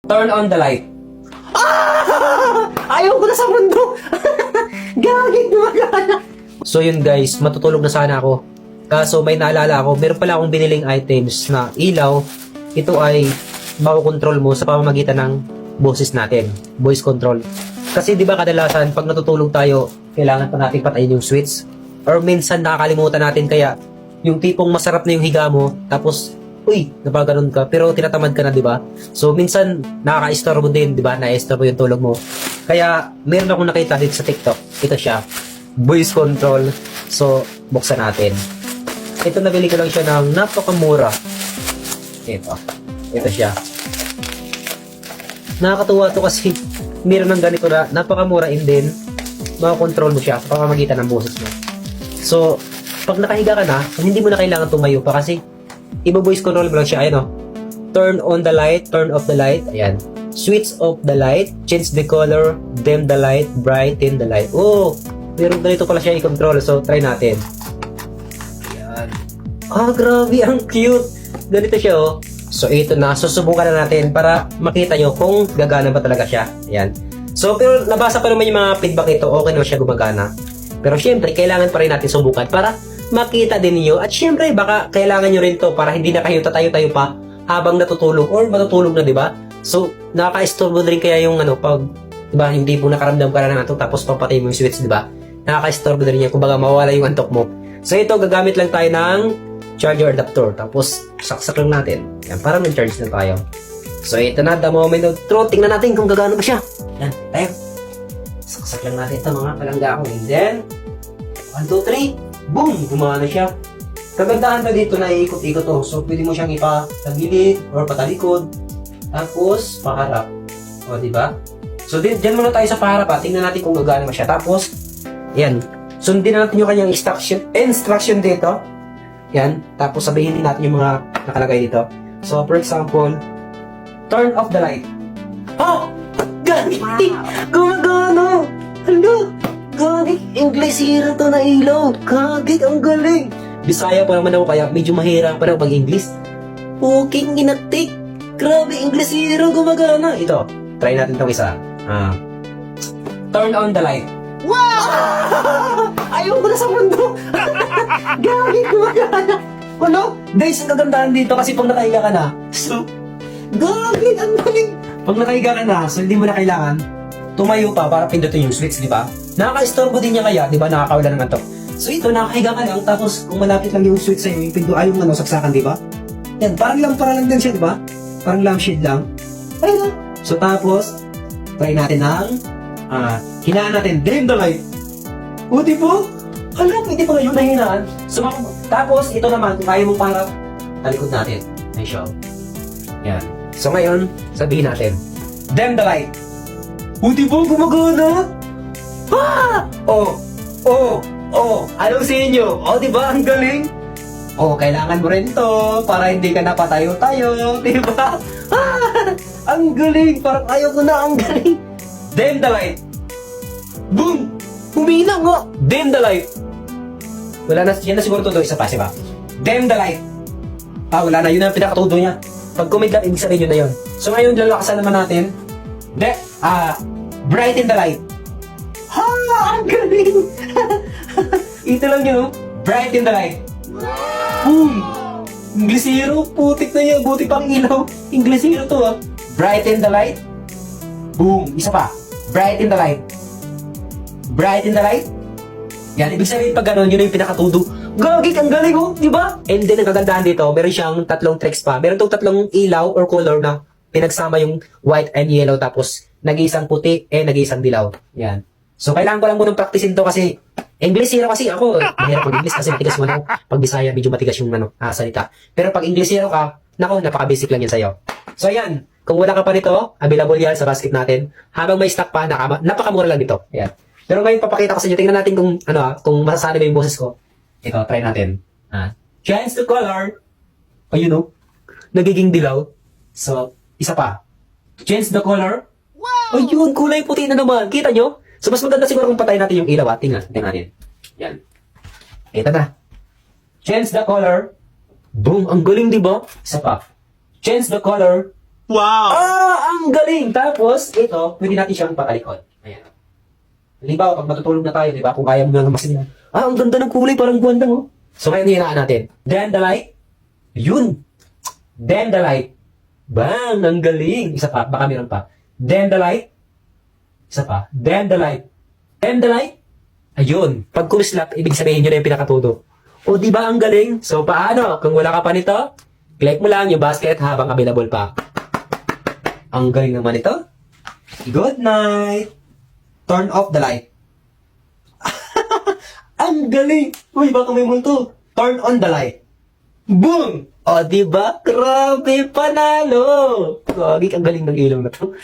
Turn on the light. Ayaw ko na sa mundo. Gagit gumagana. So yun guys, matutulog na sana ako. Kaso may naalala ako, meron pala akong biniling items na ilaw. Ito ay makokontrol mo sa pamamagitan ng boses natin. Voice control. Kasi di ba kadalasan pag natutulog tayo, kailangan pa natin patayin yung switch. Or minsan nakakalimutan natin kaya yung tipong masarap na yung higa mo, tapos uy, napagano'n ka, pero tinatamad ka na, di ba? So, minsan, nakaka-istorbo din, di ba? Na-istorbo yung tulog mo. Kaya, meron akong nakita dito sa TikTok. Ito siya. Voice control. So, buksan natin. Ito, nabili ko lang siya ng napakamura. Ito. Ito siya. Nakakatuwa to kasi meron ng ganito na napakamura and then, makakontrol mo siya sa pamamagitan ng boses mo. So, pag nakahiga ka na, hindi mo na kailangan tumayo pa kasi ibo-voice control mo lang siya. Ayan o. Turn on the light, turn off the light. Ayan. Switch off the light, change the color, dim the light, brighten the light. Oh, meron ganito pala siya i-control. So, try natin. Ayan. Ah, grabe. Ang cute. Ganito siya oh. So, ito na. Susubukan na natin para makita nyo kung gagana ba talaga siya. Ayan. So, pero nabasa pa naman yung mga feedback ito. Okay naman siya gumagana. Pero syempre, kailangan pa rin natin subukan para makita din niyo at syempre baka kailangan nyo rin to para hindi na kayo tatayo-tayo pa habang natutulog or matutulog na, di ba? So, nakaka-istorbo rin kaya yung pag, di ba, yung tipo nakaramdam ka na ng antok tapos papatay mo yung switch, di ba? Nakaka-istorbo rin yan, kumbaga mawala yung antok mo. So, ito, gagamit lang tayo ng charger adapter. Tapos, saksak lang natin. Yan, parang nag-charge na tayo. So, ito na, the moment of truth. Tingnan natin kung gagano ba siya. Yan, tayo. Saksak lang natin ito, mga palangga ko. And then, 1, 2, 3. Boom! Gumana siya. Kagandahan na dito na iikot-ikot to. So, pwede mo siyang ipatagilid or patalikod. Tapos, paharap. O, diba? So, dyan muna tayo sa paharap ha. Tingnan natin kung gagana mo siya. Tapos, yan. Sundin natin yung kanyang instruction dito. Yan. Tapos, sabihin din natin yung mga nakalagay dito. So, for example, turn off the light. Oh! Gagi! Gumagana! Hala! Gagi, English hero to na ilaw. Gagi, ang galing. Bisaya pa naman ako kaya medyo mahirap pa rin pag English. Puking inatik. Grabe, English hero gumagana. Ito, try natin itong isa. Turn on the light. Wow! Ayaw ko na sa mundo. Gagi gumagana. Ano? Guys, ang kagandahan dito kasi pag nakahiga ka na, so, Gagi, ang galing. pag nakahiga ka na, so hindi mo na kailangan tumayo pa para pindutin yung switch, di ba? Nakaka-istorbo din niya kaya, di ba? Nakakawala ng antok. So ito, nakahiga ka lang, tapos kung malapit lang yung switch sa'yo, yung pinto, ay yung saksakan, di ba? Yan, parang lang din siya, di ba? Parang lampshade lang. Ayun na. So tapos, try natin ng, hinaan natin, dim the light. O, di ba? Hala, pwede pa ngayon na hinaan. So, tapos, ito naman, kung kaya mong parang, talikod natin. Ay, show. Yan. So ngayon, sabihin natin, dim the light. O, di ba? Gumagana? Ah! Oh! Anong sa inyo? Oh, di ba? Ang galing! Oh, kailangan mo rin to para hindi ka napatayo-tayo, di ba? Ah! Ang galing! Parang ayaw ko na, ang galing! Dim the light! Boom! Humina nga! Dim the light! Wala na, yan na siguro todo, isa pa, diba? Dim the light! Ah, wala na, yun ang pinakatudo niya. Pag kumidlat, ibig sabihin yun na yun. So ngayon, lalakasan naman natin. Brighten the light. Ha! Ang galing! Ito lang yun, oh. Brighten the light. Boom! Inglesero, putik na yan. Buti pang ilaw. Inglesero to, ah. Brighten the light. Boom! Isa pa. Brighten the light. Brighten the light. Yan, ibig sabihin pag gano'n, yun yung pinakatudo. Gagik, ang galing, oh. Diba? And then, ang kagandahan dito, meron siyang tatlong tricks pa. Meron tong tatlong ilaw or color na pinagsama yung white and yellow tapos nag-iisang puti nag-iisang dilaw. Yan. So, kailangan ko lang munang practicein to kasi English hero kasi ako. Mahirap pag English kasi matigas mo na. Pag Bisaya, medyo matigas yung salita. Pero pag English hero ka, nako, napaka-basic lang yan sa'yo. So, ayan. Kung wala ka pa nito, available yan sa basket natin. Habang may stock pa, napakamura lang dito. Ayan. Pero ngayon, papakita ko sa inyo. Tingnan natin kung, kung masasali ba yung boses ko. Ito, try natin. Change the color. Ayun, oh. Nagiging dilaw. So, isa pa. Change the color. Wow! Ayun, kulay puti na naman. Kita nyo? So, mas maganda siguro kung patayin natin yung ilaw. Tingnan natin. Yan. Kita na. Change the color. Boom! Ang galing, di ba? Isa pa. Change the color. Wow! Ah! Ang galing! galing! Tapos, ito, pwede natin siyang patalikod. Ayan. Halimbawa, pag matutulog na tayo, di ba? Kung kaya mo nga masin. Ang ganda ng kulay, parang buwandang, oh. So, ngayon hinaan natin. Then the light. Yun. Then the light. Bang! Ang galing. Isa pa, baka meron pa. Then the light. Isa pa. Then the light. Then the light. Ayun. Pag kumislap, ibig sabihin nyo na yung pinakatudo. O, di ba ang galing? So, paano? Kung wala ka pa nito, click mo lang yung basket habang available pa. Ang galing naman ito. Good night. Turn off the light. Ang galing! Uy, baka may multo. Turn on the light. Boom! O, diba? Grabe, panalo! Gagi, ang galing ng ilaw na to.